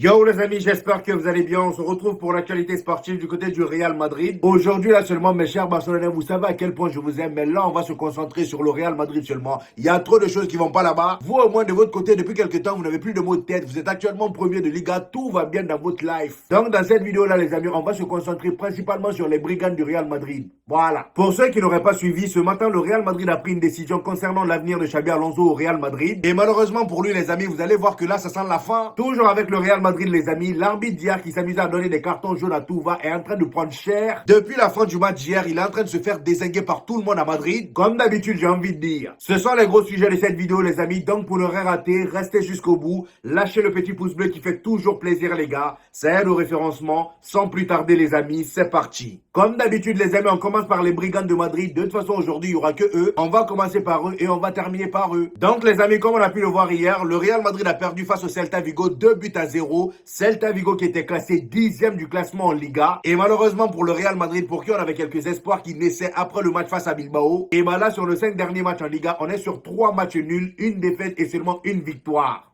Yo les amis, j'espère que vous allez bien. On se retrouve pour l'actualité sportive du côté du Real Madrid. Aujourd'hui là seulement mes chers Barcelonais, vous savez à quel point je vous aime, mais là on va se concentrer sur le Real Madrid seulement. Il y a trop de choses qui vont pas là-bas. Vous au moins de votre côté, depuis quelques temps, vous n'avez plus de mots de tête. Vous êtes actuellement premier de Liga, tout va bien dans votre life. Donc dans cette vidéo là les amis, on va se concentrer principalement sur les brigands du Real Madrid. Voilà. Pour ceux qui n'auraient pas suivi, ce matin le Real Madrid a pris une décision concernant l'avenir de Xabi Alonso au Real Madrid. Et malheureusement pour lui les amis, vous allez voir que là ça sent la fin. Toujours avec le Real Madrid les amis, l'arbitre d'hier qui s'amusait à donner des cartons jaunes à tout va est en train de prendre cher. Depuis la fin du match d'hier, il est en train de se faire dézinguer par tout le monde à Madrid. Comme d'habitude, j'ai envie de dire. Ce sont les gros sujets de cette vidéo les amis, donc pour ne rien rater, restez jusqu'au bout. Lâchez le petit pouce bleu qui fait toujours plaisir les gars. Ça aide au référencement. Sans plus tarder les amis, c'est parti. Comme d'habitude les amis, on commence par les brigands de Madrid. De toute façon aujourd'hui, il n'y aura que eux. On va commencer par eux et on va terminer par eux. Donc les amis, comme on a pu le voir hier, le Real Madrid a perdu face au Celta Vigo 2-0. Celta Vigo qui était classé 10e du classement en Liga. Et malheureusement pour le Real Madrid, pour qui on avait quelques espoirs qui naissaient après le match face à Bilbao, et bien là sur les 5 derniers matchs en Liga, on est sur 3 matchs nuls, une défaite et seulement une victoire.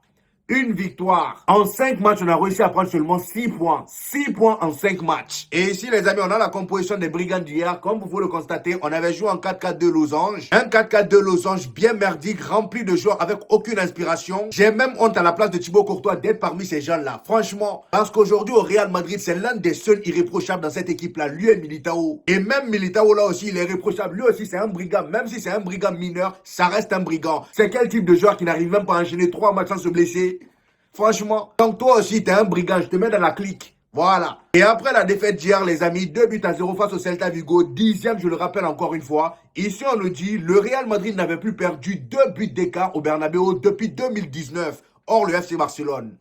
Une victoire. En 5 matchs, on a réussi à prendre seulement 6 points. 6 points en 5 matchs. Et ici, les amis, on a la composition des brigands d'hier. Comme vous pouvez le constater, on avait joué en 4-4-2 losange. Un 4-4-2 losange bien merdique, rempli de joueurs avec aucune inspiration. J'ai même honte à la place de Thibaut Courtois d'être parmi ces gens-là. Franchement, parce qu'aujourd'hui, au Real Madrid, c'est l'un des seuls irréprochables dans cette équipe-là. Lui et Militao. Et même Militao, là aussi, il est irréprochable. Lui aussi, c'est un brigand. Même si c'est un brigand mineur, ça reste un brigand. C'est quel type de joueur qui n'arrive même pas à enchaîner 3 matchs sans se blesser? Franchement, donc toi aussi, t'es un brigand, je te mets dans la clique. Voilà. Et après la défaite d'hier, les amis, 2-0 face au Celta Vigo, 10e, je le rappelle encore une fois. Ici, on nous dit, le Real Madrid n'avait plus perdu 2 buts d'écart au Bernabéu depuis 2019, hors le FC Barcelone.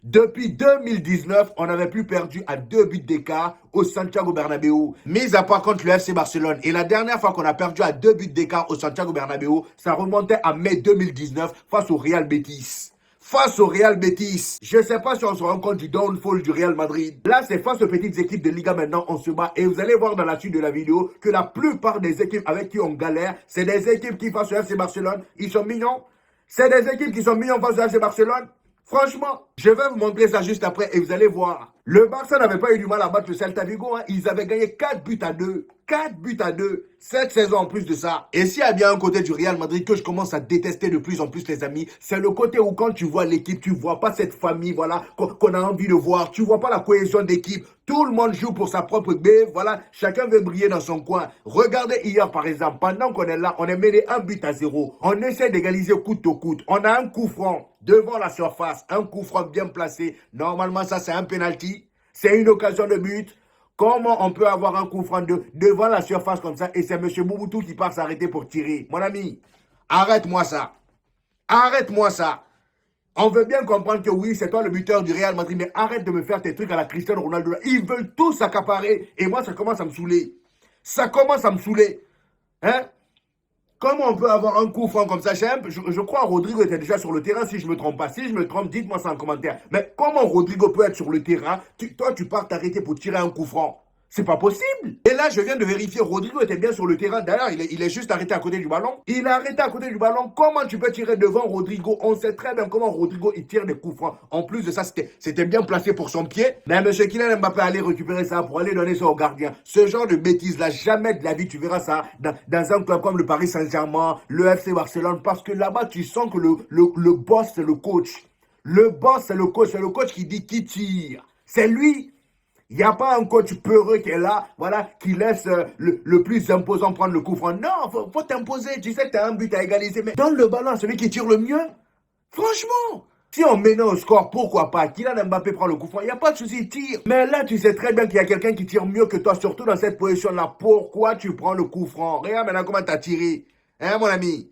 Depuis 2019, on n'avait plus perdu à 2 buts d'écart au Santiago Bernabéu, mis à part contre le FC Barcelone. Et la dernière fois qu'on a perdu à 2 buts d'écart au Santiago Bernabéu, ça remontait à mai 2019 face au Real Betis. Face au Real Betis. Je ne sais pas si on se rend compte du downfall du Real Madrid. Là, c'est face aux petites équipes de Liga maintenant, on se bat. Et vous allez voir dans la suite de la vidéo que la plupart des équipes avec qui on galère, c'est des équipes qui face au FC Barcelone, ils sont mignons. C'est des équipes qui sont mignons face au FC Barcelone. Franchement, je vais vous montrer ça juste après et vous allez voir. Le Barça n'avait pas eu du mal à battre le Celta Vigo. Hein. Ils avaient gagné 4 buts à 2. 4 buts à 2. Cette saison en plus de ça. Et s'il y a bien un côté du Real Madrid que je commence à détester de plus en plus les amis, c'est le côté où quand tu vois l'équipe, tu vois pas cette famille voilà, qu'on a envie de voir. Tu vois pas la cohésion d'équipe. Tout le monde joue pour sa propre bête. Voilà, chacun veut briller dans son coin. Regardez hier par exemple, pendant qu'on est là, on est mené 1-0. On essaie d'égaliser coûte que coûte. On a un coup franc devant la surface. Un coup franc bien placé. Normalement, ça c'est un penalty. C'est une occasion de but. Comment on peut avoir un coup franc devant la surface comme ça et c'est M. Mobutu qui part s'arrêter pour tirer? Mon ami, arrête-moi ça. Arrête-moi ça. On veut bien comprendre que oui, c'est toi le buteur du Real Madrid, mais arrête de me faire tes trucs à la Cristiano Ronaldo. Ils veulent tous s'accaparer et moi, ça commence à me saouler. Ça commence à me saouler. Hein? Comment on peut avoir un coup franc comme ça? Je crois que Rodrigo était déjà sur le terrain, si je ne me trompe pas. Si je me trompe, dites-moi ça en commentaire. Mais comment Rodrigo peut être sur le terrain? Toi, tu pars t'arrêter pour tirer un coup franc. C'est pas possible. Et là, je viens de vérifier, Rodrigo était bien sur le terrain. D'ailleurs, il est juste arrêté à côté du ballon. Il est arrêté à côté du ballon. Comment tu peux tirer devant Rodrigo? On sait très bien comment Rodrigo, il tire des coups francs. En plus de ça, c'était bien placé pour son pied. Mais M. Kylian Mbappé allait récupérer ça pour aller donner ça au gardien. Ce genre de bêtises-là, jamais de la vie, tu verras ça dans un club comme le Paris Saint-Germain, le FC Barcelone. Parce que là-bas, tu sens que le boss, c'est le coach. Le boss, c'est le coach. C'est le coach qui dit qui tire. C'est lui. Il n'y a pas un coach peureux qui est là, voilà, qui laisse le plus imposant prendre le coup franc. Non, faut t'imposer. Tu sais que tu as un but à égaliser, mais donne le ballon à celui qui tire le mieux. Franchement, si on mène au score, pourquoi pas? Kylian Mbappé prend le coup franc, il n'y a pas de souci, tire. Mais là, tu sais très bien qu'il y a quelqu'un qui tire mieux que toi, surtout dans cette position-là. Pourquoi tu prends le coup franc? Regarde maintenant comment tu as tiré. Hein, mon ami?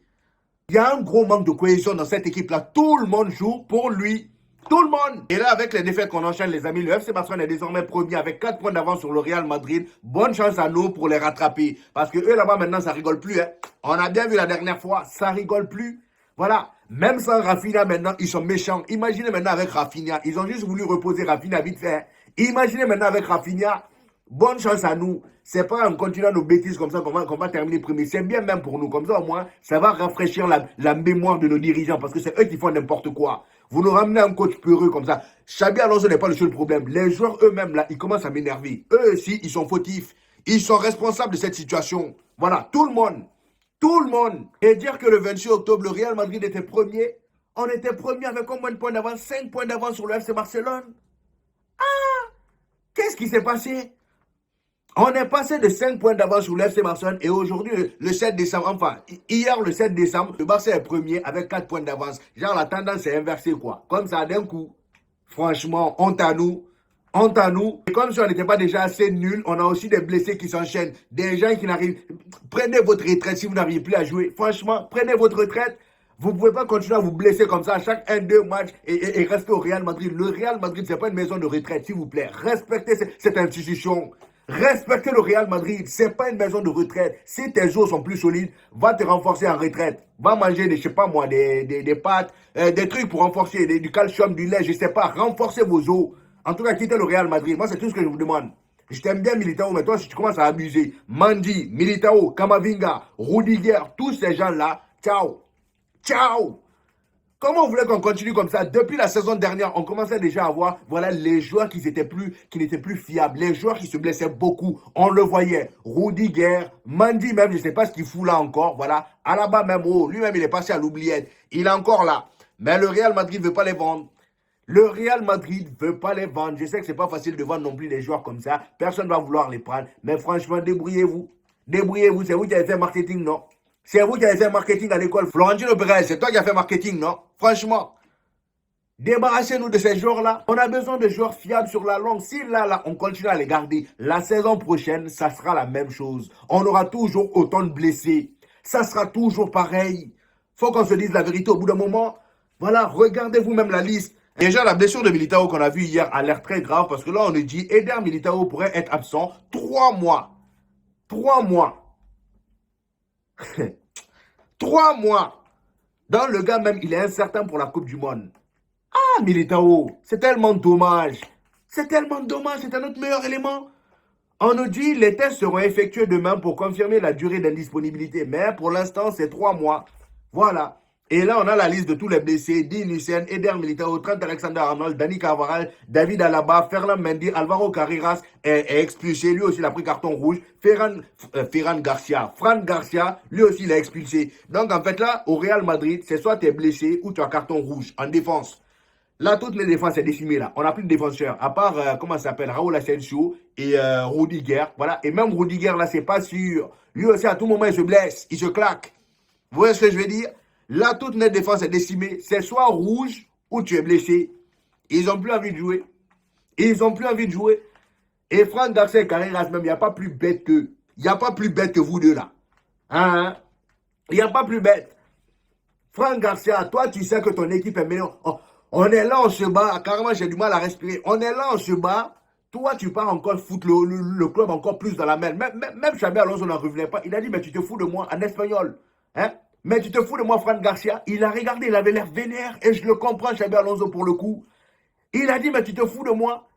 Il y a un gros manque de cohésion dans cette équipe-là. Tout le monde joue pour lui. Tout le monde. Et là, avec les défaites qu'on enchaîne, les amis, le FC Barcelone est désormais premier avec 4 points d'avance sur le Real Madrid. Bonne chance à nous pour les rattraper. Parce que eux, là-bas, maintenant, ça rigole plus. Hein. On a bien vu la dernière fois, ça rigole plus. Voilà. Même sans Rafinha, maintenant, ils sont méchants. Imaginez maintenant avec Rafinha. Ils ont juste voulu reposer Rafinha vite fait. Hein. Imaginez maintenant avec Rafinha. Bonne chance à nous. C'est pas en continuant nos bêtises comme ça qu'on va terminer premier. C'est bien même pour nous. Comme ça, au moins, ça va rafraîchir la mémoire de nos dirigeants parce que c'est eux qui font n'importe quoi. Vous nous ramenez un coach peureux comme ça. Xabi Alonso n'est pas le seul problème. Les joueurs eux-mêmes, là, ils commencent à m'énerver. Eux aussi, ils sont fautifs. Ils sont responsables de cette situation. Voilà, tout le monde. Tout le monde. Et dire que le 26 octobre, le Real Madrid était premier. On était premier avec combien de points d'avance? 5 points d'avance sur le FC Barcelone. Qu'est-ce qui s'est passé? On est passé de 5 points d'avance sur l'FC Barcelone et aujourd'hui, le 7 décembre, enfin, hier, le 7 décembre, le Barça est premier avec 4 points d'avance. Genre, la tendance est inversée, quoi. Comme ça, d'un coup, franchement, honte à nous. Honte à nous. Et comme si on n'était pas déjà assez nuls, on a aussi des blessés qui s'enchaînent. Des gens qui n'arrivent. Prenez votre retraite si vous n'arrivez plus à jouer. Franchement, prenez votre retraite. Vous ne pouvez pas continuer à vous blesser comme ça à chaque 1-2 matchs et rester au Real Madrid. Le Real Madrid, ce n'est pas une maison de retraite, s'il vous plaît. Respectez cette institution. Respectez le Real Madrid. Ce n'est pas une maison de retraite. Si tes os sont plus solides, va te renforcer en retraite. Va manger des, je sais pas moi, des pâtes, des trucs pour renforcer, du calcium, du lait, je ne sais pas. Renforcez vos os. En tout cas, quittez le Real Madrid. Moi, c'est tout ce que je vous demande. Je t'aime bien, Militao, mais toi, si tu commences à abuser, Mandy, Militao, Kamavinga, Rudiger, tous ces gens-là, ciao. Ciao! Comment vous voulez qu'on continue comme ça? Depuis la saison dernière, on commençait déjà à voir voilà, les joueurs qui n'étaient plus fiables, les joueurs qui se blessaient beaucoup. On le voyait. Rudiger, Mandy même, je ne sais pas ce qu'il fout là encore. Voilà. Alaba même, oh, lui-même, il est passé à l'oubliette. Il est encore là. Mais le Real Madrid ne veut pas les vendre. Le Real Madrid ne veut pas les vendre. Je sais que ce n'est pas facile de vendre non plus des joueurs comme ça. Personne ne va vouloir les prendre. Mais franchement, débrouillez-vous. Débrouillez-vous. C'est vous qui avez fait marketing, non? C'est vous qui avez fait marketing à l'école. Florentino Pérez, c'est toi qui as fait marketing, non? Franchement, débarrassez-nous de ces joueurs-là. On a besoin de joueurs fiables sur la longue. Si là, on continue à les garder, la saison prochaine, ça sera la même chose. On aura toujours autant de blessés. Ça sera toujours pareil. Faut qu'on se dise la vérité au bout d'un moment. Voilà, regardez vous-même la liste. Déjà, la blessure de Militao qu'on a vue hier a l'air très grave parce que là, on nous dit Eder Militao pourrait être absent 3 mois. 3 mois. 3 mois. Dans le gars même, il est incertain pour la Coupe du Monde. Ah, Militao, c'est tellement dommage. C'est tellement dommage, c'est un autre meilleur élément. On nous dit les tests seront effectués demain pour confirmer la durée d'indisponibilité. Mais pour l'instant, c'est 3 mois. Voilà. Et là, on a la liste de tous les blessés. Dean Hussein, Eder Militao, Trent Alexander-Arnold, Dani Carvajal, David Alaba, Ferland Mendy, Alvaro Carreras est expulsé. Lui aussi, il a pris carton rouge. Ferran Garcia. Fran Garcia, lui aussi, il est expulsé. Donc, en fait, là, au Real Madrid, c'est soit tu es blessé ou tu as carton rouge en défense. Là, toutes les défenses sont décimées, là. On n'a plus de défenseurs. À part, comment ça s'appelle, Raúl Asensio et Rudiger. Voilà. Et même Rudiger, là, c'est pas sûr. Lui aussi, à tout moment, il se blesse. Il se claque. Vous voyez ce que je veux dire? Là, toute notre défense est décimée. C'est soit rouge ou tu es blessé. Ils n'ont plus envie de jouer. Ils n'ont plus envie de jouer. Et Franck Garcia et Carreras, même, il n'y a pas plus bête qu'eux. Il n'y a pas plus bête que vous deux, là. Hein? Il n'y a pas plus bête. Franck Garcia, toi, tu sais que ton équipe est meilleure. On est là, on se bat. Carrément, j'ai du mal à respirer. On est là, on se bat. Toi, tu pars encore foutre le club encore plus dans la merde. Même Xabi Alonso n'en revenait pas. Il a dit, mais tu te fous de moi en espagnol. Hein? Mais tu te fous de moi, Franck Garcia. Il a regardé, il avait l'air vénère. Et je le comprends, Xabi Alonso, pour le coup. Il a dit, mais tu te fous de moi.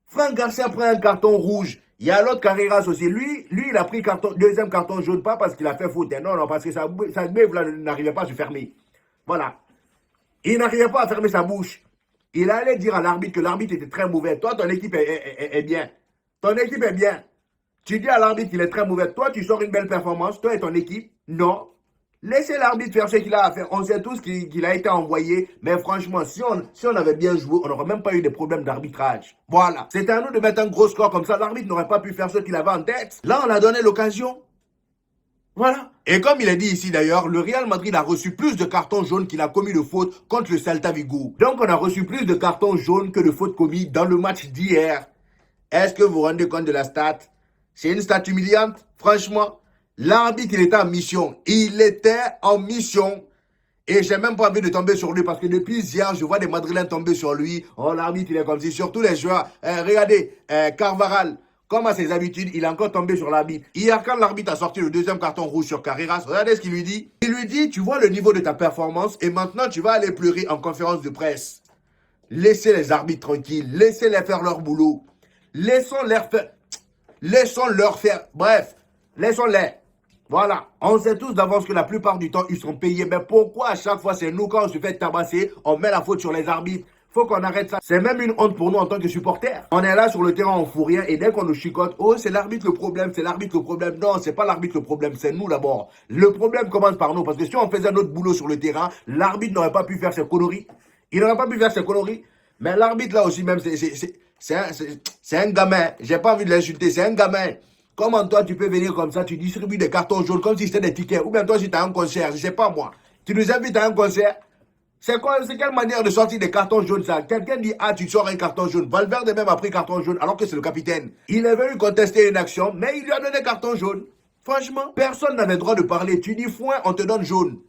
Franck Garcia prend un carton rouge. Il y a l'autre Carreras aussi. Lui, il a pris deuxième carton jaune, pas parce qu'il a fait faute. Non, parce que sa grève n'arrivait pas à se fermer. Voilà. Il n'arrivait pas à fermer sa bouche. Il allait dire à l'arbitre que l'arbitre était très mauvais. Toi, ton équipe est bien. Ton équipe est bien. Tu dis à l'arbitre qu'il est très mauvais. Toi, tu sors une belle performance. Toi et ton équipe, non. Laissez l'arbitre faire ce qu'il a à faire. On sait tous qu'il a été envoyé. Mais franchement, si on avait bien joué, on n'aurait même pas eu de problème d'arbitrage. Voilà. C'était à nous de mettre un gros score comme ça. L'arbitre n'aurait pas pu faire ce qu'il avait en tête. Là, on a donné l'occasion. Voilà. Et comme il est dit ici d'ailleurs, le Real Madrid a reçu plus de cartons jaunes qu'il a commis de fautes contre le Celta Vigo. Donc on a reçu plus de cartons jaunes que de fautes commis dans le match d'hier. Est-ce que vous vous rendez compte de la stat? C'est une stat humiliante, franchement. L'arbitre, il était en mission. Il était en mission. Et j'ai même pas envie de tomber sur lui parce que depuis hier, je vois des Madrilènes tomber sur lui. Oh, l'arbitre, il est comme si. Surtout les joueurs. Regardez, Carvajal. Comme à ses habitudes, il est encore tombé sur l'arbitre. Hier, quand l'arbitre a sorti le deuxième carton rouge sur Carreras, regardez ce qu'il lui dit. Il lui dit, tu vois le niveau de ta performance et maintenant tu vas aller pleurer en conférence de presse. Laissez les arbitres tranquilles. Laissez-les faire leur boulot. Laissons-les faire. Laissons-leur faire. Bref, laissons-les. Voilà, on sait tous d'avance que la plupart du temps, ils sont payés. Mais pourquoi à chaque fois, c'est nous, quand on se fait tabasser, on met la faute sur les arbitres? Faut qu'on arrête ça. C'est même une honte pour nous en tant que supporters. On est là sur le terrain, on fout rien, et dès qu'on nous chicote, oh, c'est l'arbitre le problème, c'est l'arbitre le problème. Non, c'est pas l'arbitre le problème, c'est nous d'abord. Le problème commence par nous, parce que si on faisait notre boulot sur le terrain, l'arbitre n'aurait pas pu faire ses conneries. Il n'aurait pas pu faire ses conneries. Mais l'arbitre là aussi, même, c'est un gamin. J'ai pas envie de l'insulter, c'est un gamin. Comment toi, tu peux venir comme ça, tu distribues des cartons jaunes comme si c'était des tickets. Ou bien toi, si tu as un concert, je sais pas moi. Tu nous invites à un concert. C'est quelle manière de sortir des cartons jaunes ça? Quelqu'un dit, ah, tu sors un carton jaune. Valverde même a pris carton jaune alors que c'est le capitaine. Il est venu contester une action, mais il lui a donné carton jaune. Franchement, personne n'avait le droit de parler. Tu dis foin, on te donne jaune.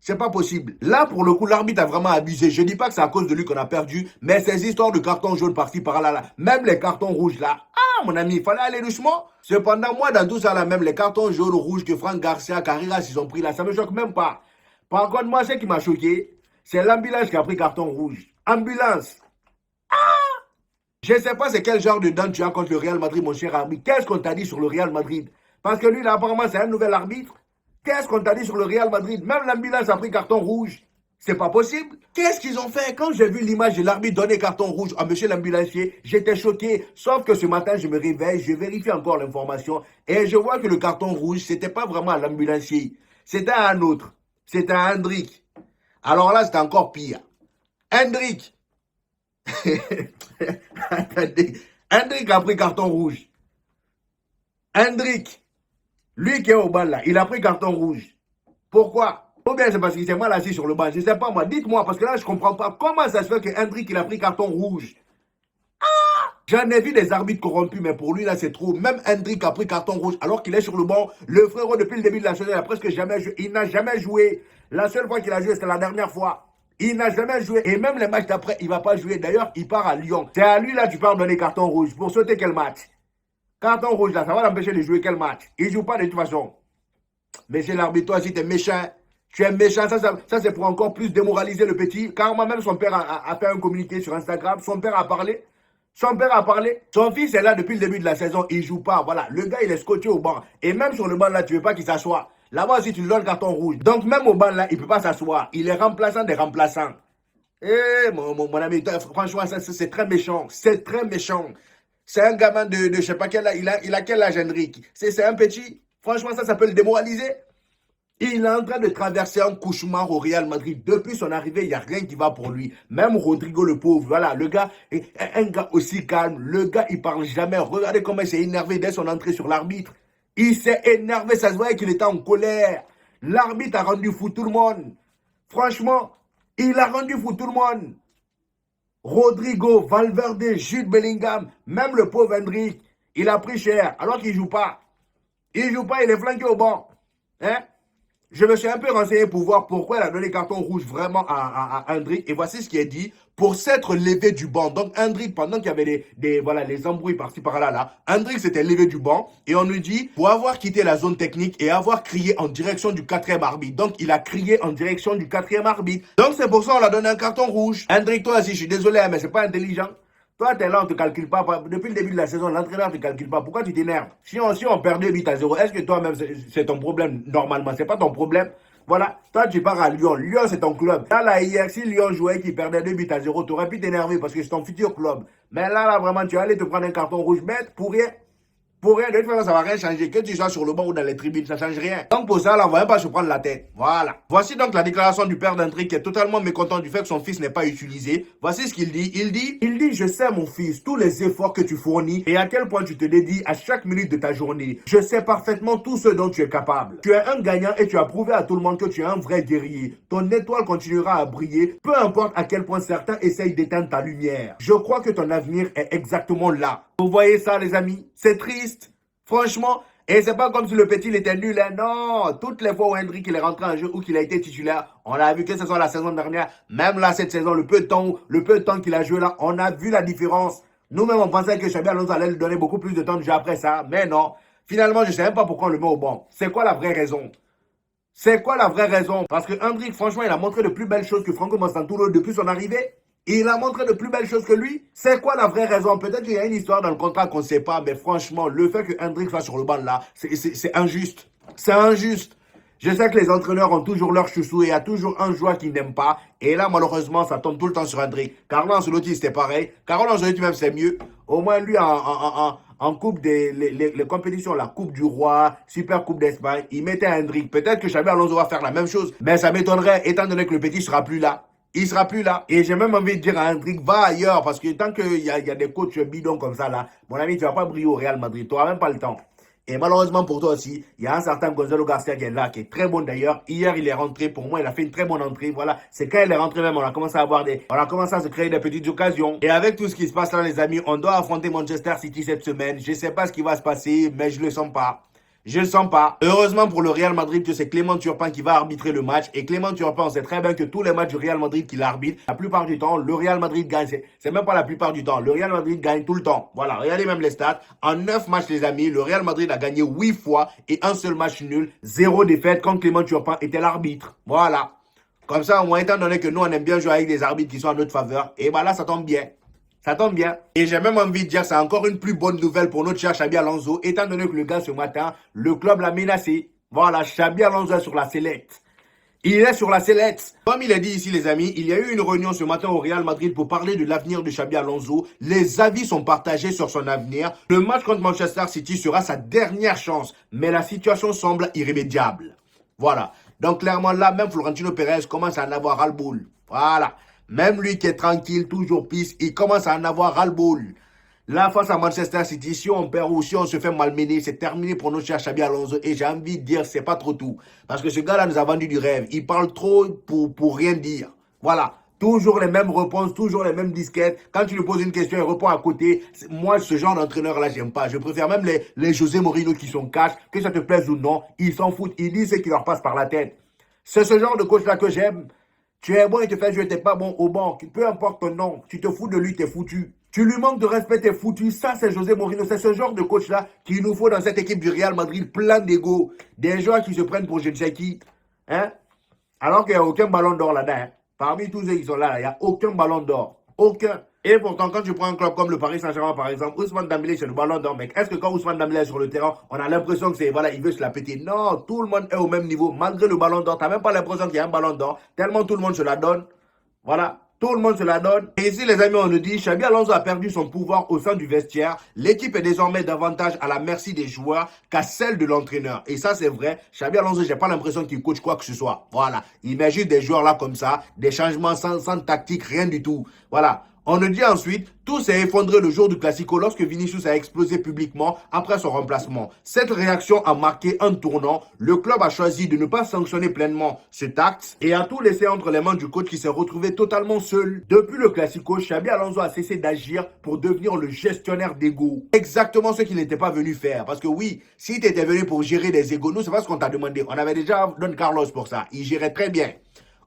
C'est pas possible. Là, pour le coup, l'arbitre a vraiment abusé. Je dis pas que c'est à cause de lui qu'on a perdu, mais ces histoires de cartons jaunes par-ci, par-là, là, même les cartons rouges, là, ah, mon ami, il fallait aller doucement. Cependant, moi, dans tout ça, là, même les cartons jaunes, rouges que Franck Garcia, Carreras, ils ont pris là, ça me choque même pas. Par contre, moi, ce qui m'a choqué, c'est l'ambulance qui a pris carton rouge. Ambulance. Je ne sais pas c'est quel genre de dent tu as contre le Real Madrid, mon cher arbitre. Qu'est-ce qu'on t'a dit sur le Real Madrid? Parce que lui, là, apparemment, c'est un nouvel arbitre. Qu'est-ce qu'on t'a dit sur le Real Madrid? Même l'ambulance a pris carton rouge. C'est pas possible. Qu'est-ce qu'ils ont fait? Quand j'ai vu l'image de l'arbitre donner carton rouge à monsieur l'ambulancier, j'étais choqué. Sauf que ce matin, je me réveille, je vérifie encore l'information et je vois que le carton rouge, c'était pas vraiment à l'ambulancier. C'était à un autre. C'était à Hendrick. Alors là, c'était encore pire. Hendrick. Attendez. Hendrick a pris carton rouge. Hendrick. Lui qui est au bal là, il a pris carton rouge. Pourquoi? Ou bien c'est parce qu'il s'est mal assis sur le banc. Je ne sais pas moi. Dites-moi, parce que là, je ne comprends pas. Comment ça se fait que Hendrick, il a pris carton rouge? J'en ai vu des arbitres corrompus, mais pour lui, là, c'est trop. Même Hendrick a pris carton rouge alors qu'il est sur le banc. Le frérot, depuis le début de la saison, il n'a presque jamais joué. Il n'a jamais joué. La seule fois qu'il a joué, c'était la dernière fois. Il n'a jamais joué. Et même les matchs d'après, il ne va pas jouer. D'ailleurs, il part à Lyon. C'est à lui, là, tu parles donner carton rouge. Pour sauter quel match? Carton rouge, là, ça va l'empêcher de jouer quel match? Il ne joue pas de toute façon. Monsieur l'arbitre, toi, si tu es méchant, tu es méchant. Ça c'est pour encore plus démoraliser le petit. Car moi-même, son père a fait un communiqué sur Instagram. Son père a parlé. Son père a parlé. Son fils est là depuis le début de la saison. Il ne joue pas. Voilà. Le gars, il est scotché au banc. Et même sur le banc, là, tu ne veux pas qu'il s'assoie. Là-bas aussi, tu lui donnes le carton rouge. Donc, même au banc, là, il ne peut pas s'asseoir. Il est remplaçant des remplaçants. Eh, mon ami, franchement, ça, c'est très méchant. C'est très méchant. C'est un gamin de je ne sais pas quel âge. Il a quel âge, Hendrick? C'est un petit. Franchement, ça peut le démoraliser. Il est en train de traverser un cauchemar au Real Madrid. Depuis son arrivée, il n'y a rien qui va pour lui. Même Rodrigo le pauvre, voilà, le gars, un gars aussi calme. Le gars, il parle jamais. Regardez comment il s'est énervé dès son entrée sur l'arbitre. Il s'est énervé, ça se voyait qu'il était en colère. L'arbitre a rendu fou tout le monde. Franchement, il a rendu fou tout le monde. Rodrigo, Valverde, Jude Bellingham, même le pauvre Hendrick, il a pris cher alors qu'il ne joue pas. Il ne joue pas, il est flanqué au banc. Hein? Je me suis un peu renseigné pour voir pourquoi il a donné carton rouge vraiment à Hendrick. Et voici ce qui est dit. Pour s'être levé du banc. Donc Hendrick, pendant qu'il y avait les embrouilles par-ci par-là, Hendrick s'était levé du banc. Et on lui dit, pour avoir quitté la zone technique et avoir crié en direction du quatrième arbitre. Donc il a crié en direction du quatrième arbitre. Donc c'est pour ça qu'on a donné un carton rouge. Hendrick, toi aussi, je suis désolé, mais c'est pas intelligent. Toi, tu es là, on ne te calcule pas. Depuis le début de la saison, l'entraîneur ne te calcule pas. Pourquoi tu t'énerves? Si on perdait 8-0, est-ce que toi-même, c'est ton problème normalement? C'est pas ton problème. Voilà. Toi, tu pars à Lyon. Lyon, c'est ton club. Là, hier, si Lyon jouait et qu'il perdait 2-0, tu aurais pu t'énerver parce que c'est ton futur club. Mais là, vraiment, tu vas aller te prendre un carton rouge bête pour rien. Pour rien, de toute façon, ça va rien changer. Que tu sois sur le banc ou dans les tribunes, ça change rien. Donc pour ça, là, on va même pas se prendre la tête. Voilà. Voici donc la déclaration du père d'Hendrick qui est totalement mécontent du fait que son fils n'est pas utilisé. Voici ce qu'il dit. Il dit, je sais mon fils, tous les efforts que tu fournis et à quel point tu te dédies à chaque minute de ta journée. Je sais parfaitement tout ce dont tu es capable. Tu es un gagnant et tu as prouvé à tout le monde que tu es un vrai guerrier. Ton étoile continuera à briller, peu importe à quel point certains essayent d'éteindre ta lumière. Je crois que ton avenir est exactement là. Vous voyez ça, les amis? C'est triste. Franchement, et c'est pas comme si le petit il était nul. Hein. Non, toutes les fois où Hendrick il est rentré en jeu ou qu'il a été titulaire, on a vu que ce soit la saison dernière, même là cette saison, le peu de temps qu'il a joué là, on a vu la différence. Nous-mêmes, on pensait que Xabi Alonso allait lui donner beaucoup plus de temps de jeu après ça, mais non. Finalement, je ne sais même pas pourquoi on le met au banc. C'est quoi la vraie raison? C'est quoi la vraie raison? Parce que Hendrick, franchement, il a montré de plus belles choses que Franco Mostanturo depuis son arrivée. Il a montré de plus belles choses que lui. C'est quoi la vraie raison? Peut-être qu'il y a une histoire dans le contrat qu'on ne sait pas, mais franchement, le fait que Hendrik soit sur le banc là, c'est injuste. C'est injuste. Je sais que les entraîneurs ont toujours leur chouchou et il y a toujours un joueur qu'ils n'aiment pas. Et là, malheureusement, ça tombe tout le temps sur Hendrik. Carlo Ancelotti, c'était pareil. Carlo Ancelotti, même, c'est mieux. Au moins, lui, en coupe les compétitions, la Coupe du Roi, Super Coupe d'Espagne, il mettait Hendrik. Peut-être que Xabi Alonso va faire la même chose. Mais ça m'étonnerait, étant donné que le petit sera plus là. Il sera plus là. Et j'ai même envie de dire à Hendrik, va ailleurs. Parce que tant qu'il y a des coachs bidons comme ça, là, mon ami, tu vas pas briller au Real Madrid. Tu n'auras même pas le temps. Et malheureusement pour toi aussi, il y a un certain Gonzalo Garcia qui est là, qui est très bon d'ailleurs. Hier, il est rentré. Pour moi, il a fait une très bonne entrée. Voilà. C'est quand il est rentré même, on a commencé à se créer des petites occasions. Et avec tout ce qui se passe là, les amis, on doit affronter Manchester City cette semaine. Je sais pas ce qui va se passer, mais je le sens pas. Je ne le sens pas. Heureusement pour le Real Madrid que c'est Clément Turpin qui va arbitrer le match. Et Clément Turpin, on sait très bien que tous les matchs du Real Madrid qu'il arbitre, la plupart du temps, le Real Madrid gagne. C'est même pas la plupart du temps. Le Real Madrid gagne tout le temps. Voilà, regardez même les stats. En 9 matchs, les amis, le Real Madrid a gagné 8 fois et un seul match nul. 0 défaite quand Clément Turpin était l'arbitre. Voilà. Comme ça, au moins, étant donné que nous, on aime bien jouer avec des arbitres qui sont en notre faveur, et bah là, ça tombe bien. Ça tombe bien. Et j'ai même envie de dire, c'est encore une plus bonne nouvelle pour notre cher Xabi Alonso, étant donné que le gars, ce matin, le club l'a menacé. Voilà, Xabi Alonso est sur la sellette. Il est sur la sellette. Comme il a dit ici, les amis, il y a eu une réunion ce matin au Real Madrid pour parler de l'avenir de Xabi Alonso. Les avis sont partagés sur son avenir. Le match contre Manchester City sera sa dernière chance, mais la situation semble irrémédiable. Voilà. Donc clairement, là, même Florentino Pérez commence à en avoir ras-le-bol. Voilà. Même lui qui est tranquille, toujours pisse, il commence à en avoir ras-le-bol. Là, face à Manchester City, si on perd ou si on se fait malmener, c'est terminé pour notre cher Xabi Alonso. Et j'ai envie de dire, c'est pas trop tout. Parce que ce gars-là nous a vendu du rêve. Il parle trop pour rien dire. Voilà. Toujours les mêmes réponses, toujours les mêmes disquettes. Quand tu lui poses une question, il répond à côté. Moi, ce genre d'entraîneur-là, j'aime pas. Je préfère même les José Mourinho qui sont cash, que ça te plaise ou non. Ils s'en foutent. Ils disent ce qui leur passe par la tête. C'est ce genre de coach-là que j'aime. Tu es bon, il te fait jouer, t'es pas bon au banc. Peu importe ton nom, tu te fous de lui, t'es foutu. Tu lui manques de respect, t'es foutu. Ça, c'est José Mourinho. C'est ce genre de coach-là qu'il nous faut dans cette équipe du Real Madrid, plein d'ego. Des joueurs qui se prennent pour je ne sais qui. Hein? Alors qu'il n'y a aucun ballon d'or là-dedans. Hein? Parmi tous ceux qui sont là, il n'y a aucun ballon d'or. Aucun. Et pourtant, quand tu prends un club comme le Paris Saint-Germain, par exemple, Ousmane Dembélé, c'est le ballon d'or, mec. Est-ce que quand Ousmane Dembélé est sur le terrain, on a l'impression que c'est, voilà, il veut se la péter? Non, tout le monde est au même niveau, malgré le ballon d'or. Tu n'as même pas l'impression qu'il y a un ballon d'or, tellement tout le monde se la donne. Voilà. Tout le monde se la donne. Et ici, les amis, on nous dit, Xabi Alonso a perdu son pouvoir au sein du vestiaire. L'équipe est désormais davantage à la merci des joueurs qu'à celle de l'entraîneur. Et ça, c'est vrai. Xabi Alonso, j'ai pas l'impression qu'il coach quoi que ce soit. Voilà. Il met juste des joueurs là comme ça, des changements sans tactique, rien du tout. Voilà. On nous dit ensuite, tout s'est effondré le jour du Classico lorsque Vinicius a explosé publiquement après son remplacement. Cette réaction a marqué un tournant. Le club a choisi de ne pas sanctionner pleinement cet acte et a tout laissé entre les mains du coach qui s'est retrouvé totalement seul. Depuis le Classico, Xabi Alonso a cessé d'agir pour devenir le gestionnaire d'ego. Exactement ce qu'il n'était pas venu faire. Parce que oui, si tu étais venu pour gérer des égos, nous, c'est pas ce qu'on t'a demandé. On avait déjà Don Carlos pour ça. Il gérait très bien.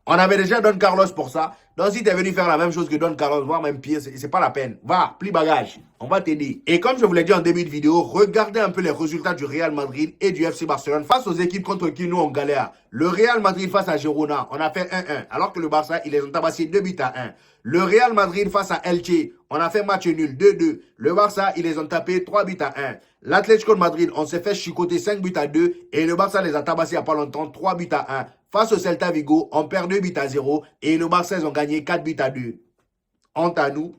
On avait déjà Don Carlos pour ça. Donc si tu es venu faire la même chose que Don Carlos, voire même pire, c'est pas la peine. Va, plie bagage. On va t'aider. Et comme je vous l'ai dit en début de vidéo, regardez un peu les résultats du Real Madrid et du FC Barcelone face aux équipes contre qui nous on galère. Le Real Madrid face à Girona, on a fait 1-1. Alors que le Barça, ils les ont tabassés 2-1. Le Real Madrid face à Elche, on a fait match nul 2-2. Le Barça, ils les ont tapés 3-1. L'Atlético de Madrid, on s'est fait chicoter 5-2. Et le Barça les a tabassés il n'y a pas longtemps 3-1. Face au Celta Vigo, on perd 2-0. Et le Barça, ils ont gagné 4-2. Honte à nous.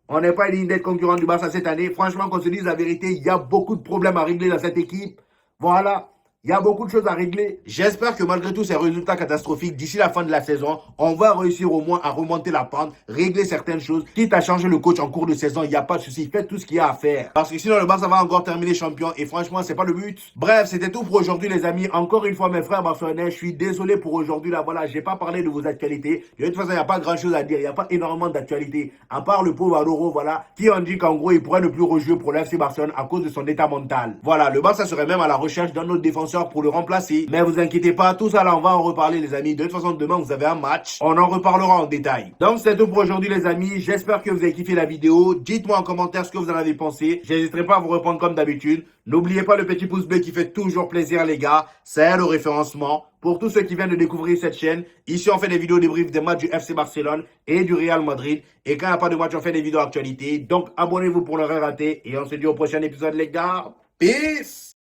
On n'est pas digne d'être concurrent du Barça cette année. Franchement, qu'on se dise la vérité, il y a beaucoup de problèmes à régler dans cette équipe. Voilà. Il y a beaucoup de choses à régler. J'espère que malgré tous ces résultats catastrophiques, d'ici la fin de la saison, on va réussir au moins à remonter la pente, régler certaines choses. Quitte à changer le coach en cours de saison, il n'y a pas de souci. Faites tout ce qu'il y a à faire. Parce que sinon, le Barça va encore terminer champion. Et franchement, c'est pas le but. Bref, c'était tout pour aujourd'hui, les amis. Encore une fois, mes frères barcelonais, je suis désolé pour aujourd'hui. Là, voilà, j'ai pas parlé de vos actualités. De toute façon, il n'y a pas grand chose à dire. Il n'y a pas énormément d'actualités. À part le pauvre Adoro, voilà, qui en dit qu'en gros, il pourrait ne plus rejouer pour l'FC Barcelone à cause de son état mental. Voilà, le Barça serait même à la recherche d'un autre défenseur pour le remplacer. Mais vous inquiétez pas, tout ça là, on va en reparler, les amis. De toute façon, demain, vous avez un match. On en reparlera en détail. Donc, c'est tout pour aujourd'hui, les amis. J'espère que vous avez kiffé la vidéo. Dites-moi en commentaire ce que vous en avez pensé. J'hésiterai pas à vous répondre comme d'habitude. N'oubliez pas le petit pouce bleu qui fait toujours plaisir, les gars. C'est le référencement. Pour tous ceux qui viennent de découvrir cette chaîne, ici on fait des vidéos débriefs des matchs du FC Barcelone et du Real Madrid. Et quand il n'y a pas de match, on fait des vidéos actualité. Donc abonnez-vous pour ne rien rater. Et on se dit au prochain épisode les gars. Peace!